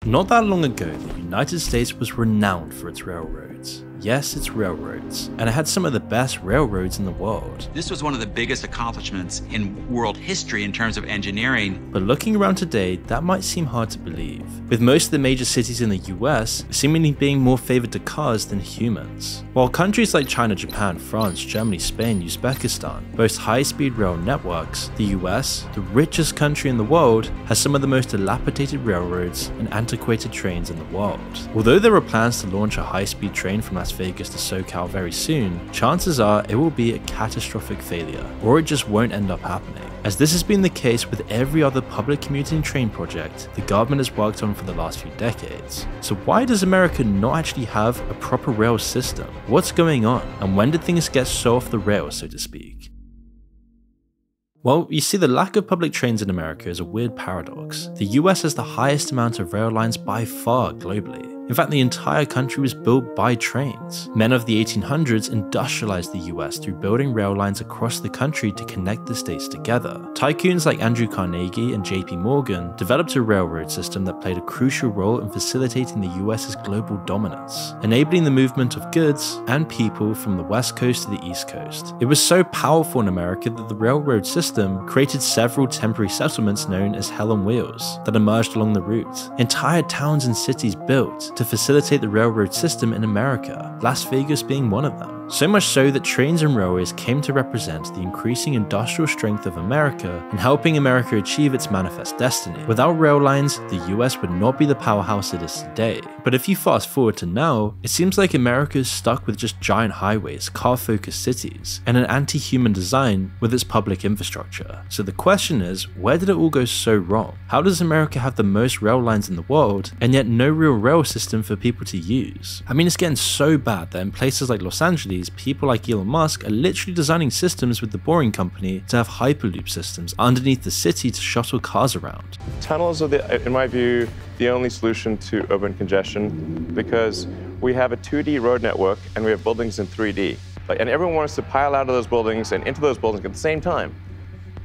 Not that long ago, the United States was renowned for its railroads. Yes, it's railroads, and it had some of the best railroads in the world. This was one of the biggest accomplishments in world history in terms of engineering. But looking around today, that might seem hard to believe, with most of the major cities in the US seemingly being more favored to cars than humans. While countries like China, Japan, France, Germany, Spain, Uzbekistan boast high-speed rail networks, the US, the richest country in the world, has some of the most dilapidated railroads and antiquated trains in the world. Although there are plans to launch a high-speed train from Las Vegas to SoCal very soon, chances are it will be a catastrophic failure, or it just won't end up happening. As this has been the case with every other public commuting train project the government has worked on for the last few decades. So why does America not actually have a proper rail system? What's going on? And when did things get so off the rails, so to speak? Well, you see, the lack of public trains in America is a weird paradox. The US has the highest amount of rail lines by far globally. In fact, the entire country was built by trains. Men of the 1800s industrialized the US through building rail lines across the country to connect the states together. Tycoons like Andrew Carnegie and JP Morgan developed a railroad system that played a crucial role in facilitating the US's global dominance, enabling the movement of goods and people from the west coast to the east coast. It was so powerful in America that the railroad system created several temporary settlements known as Hell on Wheels that emerged along the route. Entire towns and cities built to facilitate the railroad system in America, Las Vegas being one of them. So much so that trains and railways came to represent the increasing industrial strength of America and helping America achieve its manifest destiny. Without rail lines, the US would not be the powerhouse it is today. But if you fast forward to now, it seems like America is stuck with just giant highways, car-focused cities, and an anti-human design with its public infrastructure. So the question is, where did it all go so wrong? How does America have the most rail lines in the world, and yet no real rail system for people to use? I mean, it's getting so bad that in places like Los Angeles, people like Elon Musk are literally designing systems with the Boring Company to have Hyperloop systems underneath the city to shuttle cars around. Tunnels are, in my view, the only solution to urban congestion because we have a 2D road network and we have buildings in 3D. And everyone wants to pile out of those buildings and into those buildings at the same time.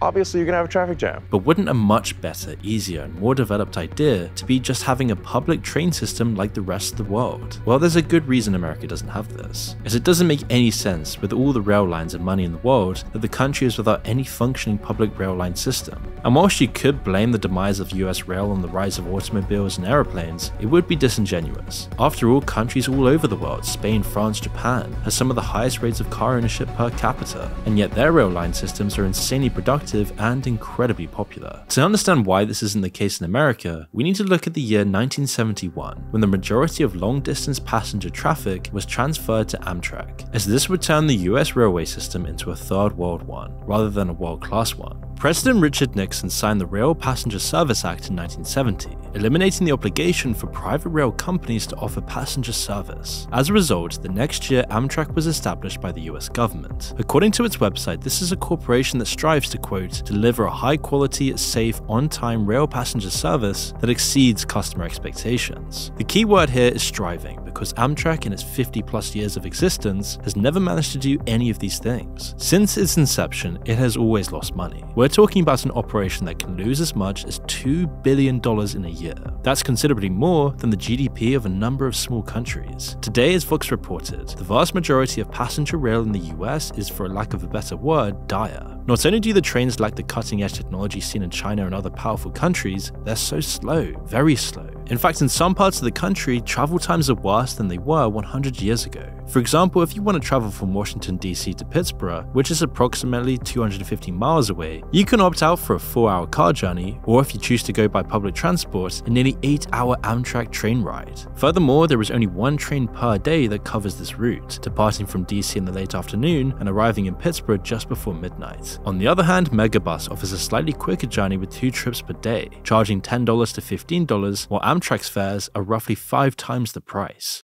Obviously, you're going to have a traffic jam. But wouldn't a much better, easier, and more developed idea to be just having a public train system like the rest of the world? Well, there's a good reason America doesn't have this, as it doesn't make any sense with all the rail lines and money in the world that the country is without any functioning public rail line system. And whilst you could blame the demise of US rail on the rise of automobiles and aeroplanes, it would be disingenuous. After all, countries all over the world, Spain, France, Japan, have some of the highest rates of car ownership per capita, and yet their rail line systems are insanely productive and incredibly popular. To understand why this isn't the case in America, we need to look at the year 1971, when the majority of long-distance passenger traffic was transferred to Amtrak, as this would turn the US railway system into a third world one, rather than a world-class one. President Richard Nixon signed the Rail Passenger Service Act in 1970, eliminating the obligation for private rail companies to offer passenger service. As a result, the next year Amtrak was established by the US government. According to its website, this is a corporation that strives to, quote, deliver a high-quality, safe, on-time rail passenger service that exceeds customer expectations. The key word here is striving, because Amtrak in its 50+ years of existence has never managed to do any of these things. Since its inception, it has always lost money. We're talking about an operation that can lose as much as $2 billion in a year. That's considerably more than the GDP of a number of small countries. Today, as Vox reported, the vast majority of passenger rail in the US is, for lack of a better word, dire. Not only do the trains lack the cutting-edge technology seen in China and other powerful countries, they're so slow, very slow. In fact, in some parts of the country, travel times are worse than they were 100 years ago. For example, if you want to travel from Washington DC to Pittsburgh, which is approximately 250 miles away, you can opt out for a 4-hour car journey, or if you choose to go by public transport, a nearly 8-hour Amtrak train ride. Furthermore, there is only one train per day that covers this route, departing from DC in the late afternoon and arriving in Pittsburgh just before midnight. On the other hand, Megabus offers a slightly quicker journey with 2 trips per day, charging $10 to $15, while Amtrak's fares are roughly 5 times the price.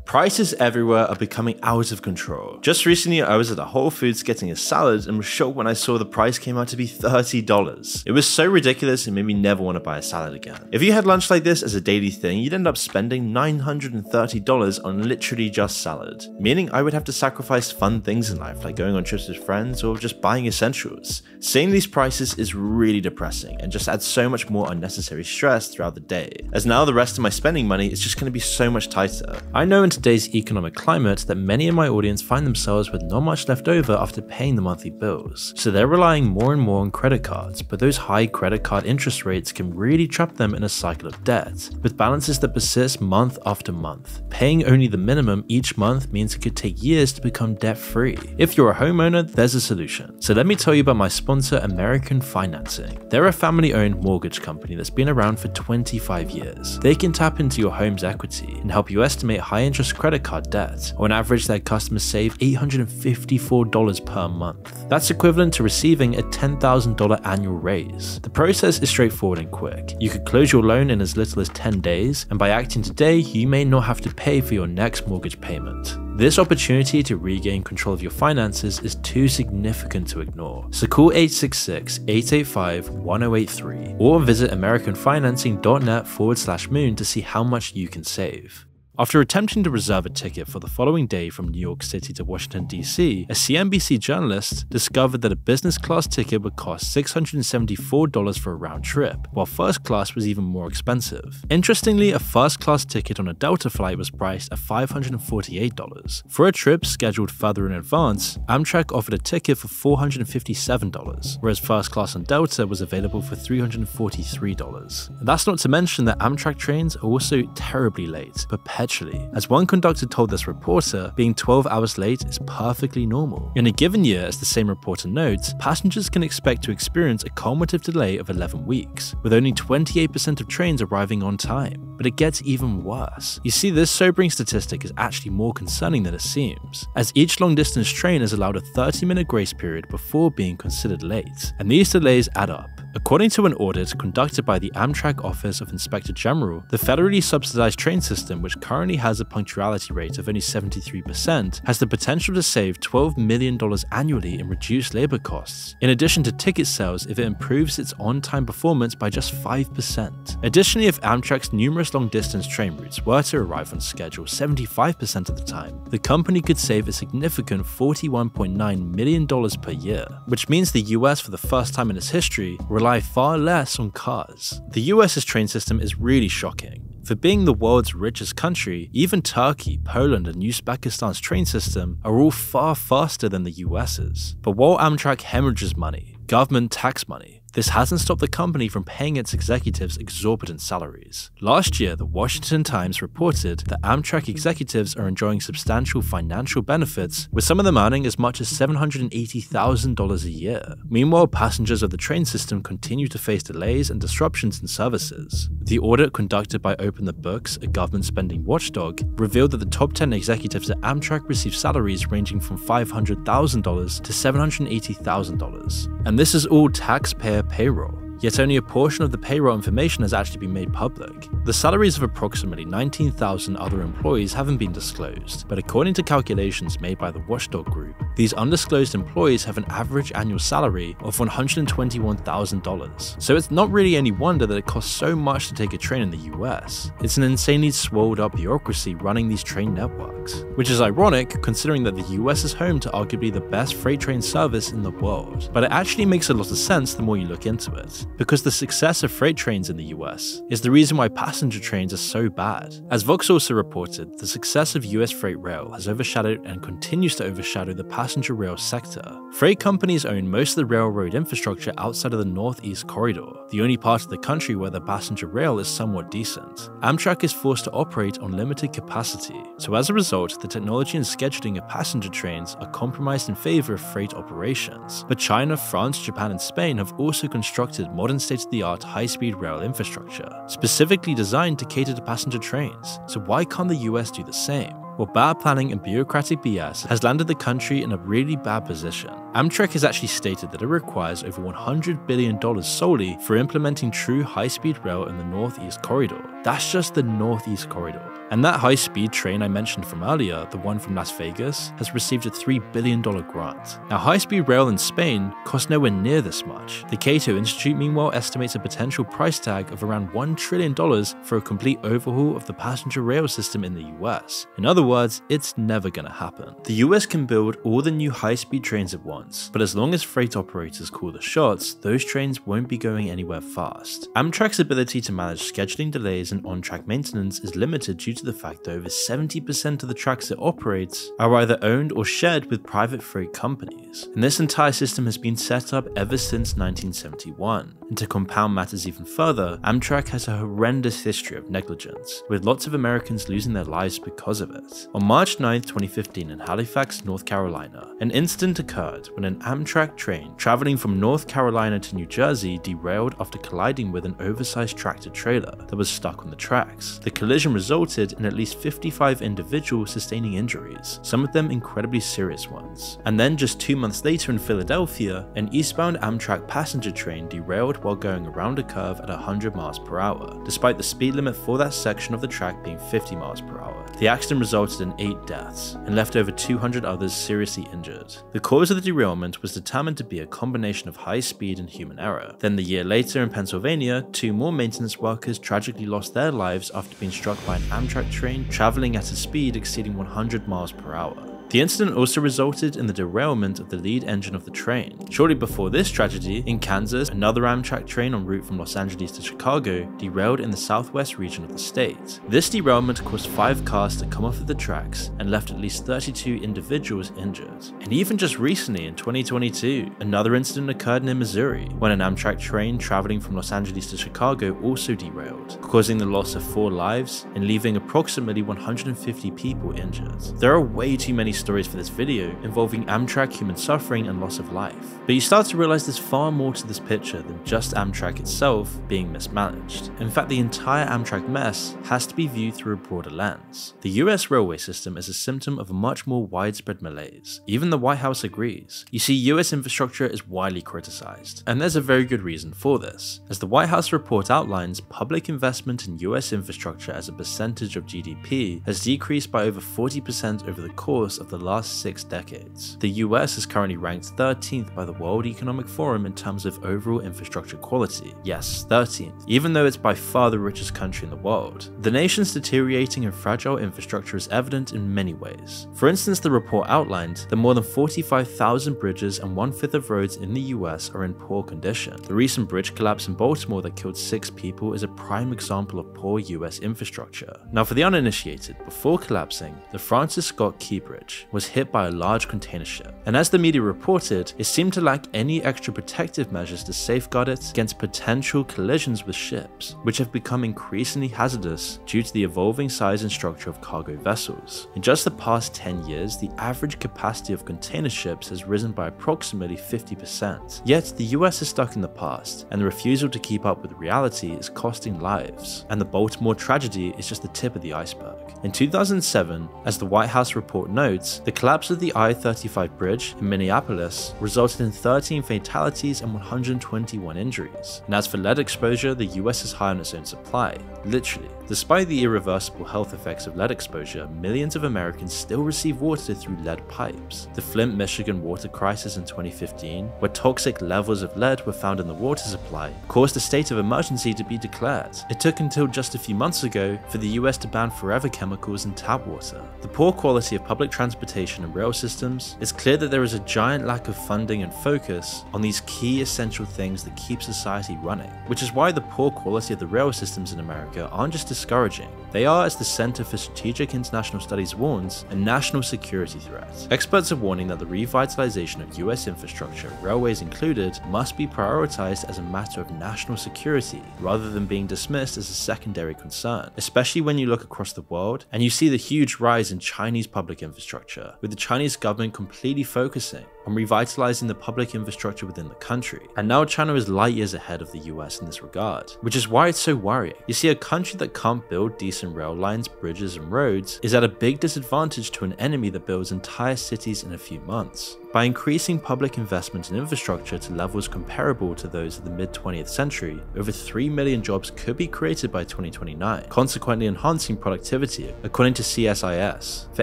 Prices everywhere are becoming out of control. Just recently, I was at a Whole Foods getting a salad and was shocked when I saw the price came out to be $30. It was so ridiculous it made me never want to buy a salad again. If you had lunch like this as a daily thing, you'd end up spending $930 on literally just salad, meaning I would have to sacrifice fun things in life like going on trips with friends or just buying essentials. Seeing these prices is really depressing and just adds so much more unnecessary stress throughout the day, as now the rest of my spending money is just going to be so much tighter. I know in today's economic climate that many in my audience find themselves with not much left over after paying the monthly bills, so they're relying more and more on credit cards, but those high credit card interest rates can really trap them in a cycle of debt, with balances that persist month after month. Paying only the minimum each month means it could take years to become debt-free. If you're a homeowner, there's a solution. So let me tell you about my sponsor, American Financing. They're a family-owned mortgage company that's been around for 25 years. They can tap into your home's equity and help you estimate high-interest credit card debt. On average, their customers save $854 per month. That's equivalent to receiving a $10,000 annual raise. The process is straightforward and quick. You could close your loan in as little as 10 days, and by acting today, you may not have to pay for your next mortgage payment. This opportunity to regain control of your finances is too significant to ignore. So call 866-885-1083 or visit americanfinancing.net/moon to see how much you can save. After attempting to reserve a ticket for the following day from New York City to Washington, D.C., a CNBC journalist discovered that a business class ticket would cost $674 for a round trip, while first class was even more expensive. Interestingly, a first class ticket on a Delta flight was priced at $548. For a trip scheduled further in advance, Amtrak offered a ticket for $457, whereas first class on Delta was available for $343. And that's not to mention that Amtrak trains are also terribly late, perpetually. As one conductor told this reporter, being 12 hours late is perfectly normal. In a given year, as the same reporter notes, passengers can expect to experience a cumulative delay of 11 weeks, with only 28% of trains arriving on time. But it gets even worse. You see, this sobering statistic is actually more concerning than it seems, as each long-distance train is allowed a 30-minute grace period before being considered late, and these delays add up. According to an audit conducted by the Amtrak Office of Inspector General, the federally subsidized train system, which currently has a punctuality rate of only 73%, has the potential to save $12 million annually in reduced labor costs, in addition to ticket sales if it improves its on-time performance by just 5%. Additionally, if Amtrak's numerous long-distance train routes were to arrive on schedule 75% of the time, the company could save a significant $41.9 million per year, which means the US, for the first time in its history, rely far less on cars. The US's train system is really shocking. For being the world's richest country, even Turkey, Poland, and Uzbekistan's train system are all far faster than the US's. But while Amtrak hemorrhages money, government tax money, this hasn't stopped the company from paying its executives exorbitant salaries. Last year, the Washington Times reported that Amtrak executives are enjoying substantial financial benefits, with some of them earning as much as $780,000 a year. Meanwhile, passengers of the train system continue to face delays and disruptions in services. The audit conducted by Open the Books, a government spending watchdog, revealed that the top 10 executives at Amtrak receive salaries ranging from $500,000 to $780,000. And this is all taxpayer payroll. Yet only a portion of the payroll information has actually been made public. The salaries of approximately 19,000 other employees haven't been disclosed, but according to calculations made by the Watchdog Group, these undisclosed employees have an average annual salary of $121,000. So it's not really any wonder that it costs so much to take a train in the US. It's an insanely swolled up bureaucracy running these train networks, which is ironic considering that the US is home to arguably the best freight train service in the world. But it actually makes a lot of sense the more you look into it, because the success of freight trains in the US is the reason why passenger trains are so bad. As Vox also reported, the success of US freight rail has overshadowed and continues to overshadow the passenger rail sector. Freight companies own most of the railroad infrastructure outside of the Northeast Corridor, the only part of the country where the passenger rail is somewhat decent. Amtrak is forced to operate on limited capacity, so as a result, the technology and scheduling of passenger trains are compromised in favor of freight operations. But China, France, Japan, and Spain have also constructed modern state-of-the-art high-speed rail infrastructure, specifically designed to cater to passenger trains. So why can't the US do the same? Well, bad planning and bureaucratic BS has landed the country in a really bad position. Amtrak has actually stated that it requires over $100 billion solely for implementing true high-speed rail in the Northeast Corridor. That's just the Northeast Corridor. And that high-speed train I mentioned from earlier, the one from Las Vegas, has received a $3 billion grant. Now, high-speed rail in Spain costs nowhere near this much. The Cato Institute meanwhile estimates a potential price tag of around $1 trillion for a complete overhaul of the passenger rail system in the US. In other words, it's never gonna happen. The US can build all the new high-speed trains at once, but as long as freight operators call the shots, those trains won't be going anywhere fast. Amtrak's ability to manage scheduling delays and on-track maintenance is limited due to the fact that over 70% of the tracks it operates are either owned or shared with private freight companies. And this entire system has been set up ever since 1971. And to compound matters even further, Amtrak has a horrendous history of negligence, with lots of Americans losing their lives because of it. On March 9, 2015 in Halifax, North Carolina, an incident occurred when an Amtrak train traveling from North Carolina to New Jersey derailed after colliding with an oversized tractor trailer that was stuck on the tracks. The collision resulted in at least 55 individuals sustaining injuries, some of them incredibly serious ones. And then just 2 months later in Philadelphia, an eastbound Amtrak passenger train derailed while going around a curve at 100 miles per hour, despite the speed limit for that section of the track being 50 miles per hour. The accident resulted in 8 deaths and left over 200 others seriously injured. The cause of the derailment was determined to be a combination of high speed and human error. Then the year later in Pennsylvania, 2 more maintenance workers tragically lost their lives after being struck by an Amtrak train traveling at a speed exceeding 100 miles per hour. The incident also resulted in the derailment of the lead engine of the train. Shortly before this tragedy, in Kansas, another Amtrak train en route from Los Angeles to Chicago derailed in the southwest region of the state. This derailment caused 5 cars to come off of the tracks and left at least 32 individuals injured. And even just recently in 2022, another incident occurred near Missouri when an Amtrak train traveling from Los Angeles to Chicago also derailed, causing the loss of 4 lives and leaving approximately 150 people injured. There are way too many stories for this video involving Amtrak human suffering and loss of life. But you start to realize there's far more to this picture than just Amtrak itself being mismanaged. In fact, the entire Amtrak mess has to be viewed through a broader lens. The US railway system is a symptom of a much more widespread malaise. Even the White House agrees. You see, US infrastructure is widely criticized, and there's a very good reason for this. As the White House report outlines, public investment in US infrastructure as a percentage of GDP has decreased by over 40% over the course of the last 6 decades. The US is currently ranked 13th by the World Economic Forum in terms of overall infrastructure quality. Yes, 13th, even though it's by far the richest country in the world. The nation's deteriorating and fragile infrastructure is evident in many ways. For instance, the report outlined that more than 45,000 bridges and 1/5 of roads in the US are in poor condition. The recent bridge collapse in Baltimore that killed 6 people is a prime example of poor US infrastructure. Now, for the uninitiated, before collapsing, the Francis Scott Key Bridge was hit by a large container ship, and as the media reported, it seemed to lack any extra protective measures to safeguard it against potential collisions with ships, which have become increasingly hazardous due to the evolving size and structure of cargo vessels. In just the past 10 years, the average capacity of container ships has risen by approximately 50%. Yet, the US is stuck in the past, and the refusal to keep up with reality is costing lives, and the Baltimore tragedy is just the tip of the iceberg. In 2007, as the White House report notes, the collapse of the I-35 bridge in Minneapolis resulted in 13 fatalities and 121 injuries. And as for lead exposure, the US is high on its own supply, literally. Despite the irreversible health effects of lead exposure, millions of Americans still receive water through lead pipes. The Flint, Michigan water crisis in 2015, where toxic levels of lead were found in the water supply, caused a state of emergency to be declared. It took until just a few months ago for the US to ban forever chemicals in tap water. The poor quality of public transportation and rail systems, it's clear that there is a giant lack of funding and focus on these key essential things that keep society running, which is why the poor quality of the rail systems in America aren't just discouraging, they are, as the Center for Strategic International Studies warns, a national security threat. Experts are warning that the revitalization of US infrastructure, railways included, must be prioritized as a matter of national security rather than being dismissed as a secondary concern, especially when you look across the world and you see the huge rise in Chinese public infrastructure, with the Chinese government completely focusing on revitalizing the public infrastructure within the country. And now China is light years ahead of the US in this regard, which is why it's so worrying. You see, a country that can't build decent rail lines, bridges, and roads is at a big disadvantage to an enemy that builds entire cities in a few months. By increasing public investment in infrastructure to levels comparable to those of the mid-20th century, over 3 million jobs could be created by 2029, consequently enhancing productivity. According to CSIS, for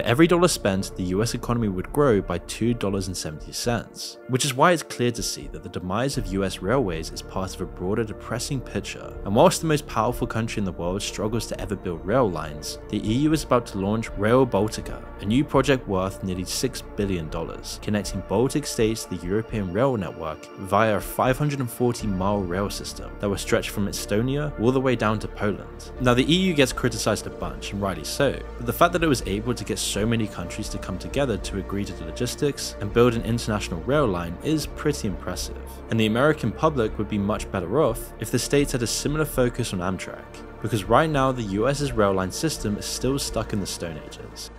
every dollar spent, the US economy would grow by $2.70, which is why it's clear to see that the demise of US railways is part of a broader depressing picture. And whilst the most powerful country in the world struggles to ever build rail lines, the EU is about to launch Rail Baltica, a new project worth nearly $6 billion, connecting Baltic states to the European rail network via a 540-mile rail system that will stretch from Estonia all the way down to Poland. Now, the EU gets criticized a bunch, and rightly so, but the fact that it was able to get so many countries to come together to agree to the logistics and build an international rail line is pretty impressive. And the American public would be much better off if the states had a similar focus on Amtrak, because right now the US's rail line system is still stuck in the Stone Ages.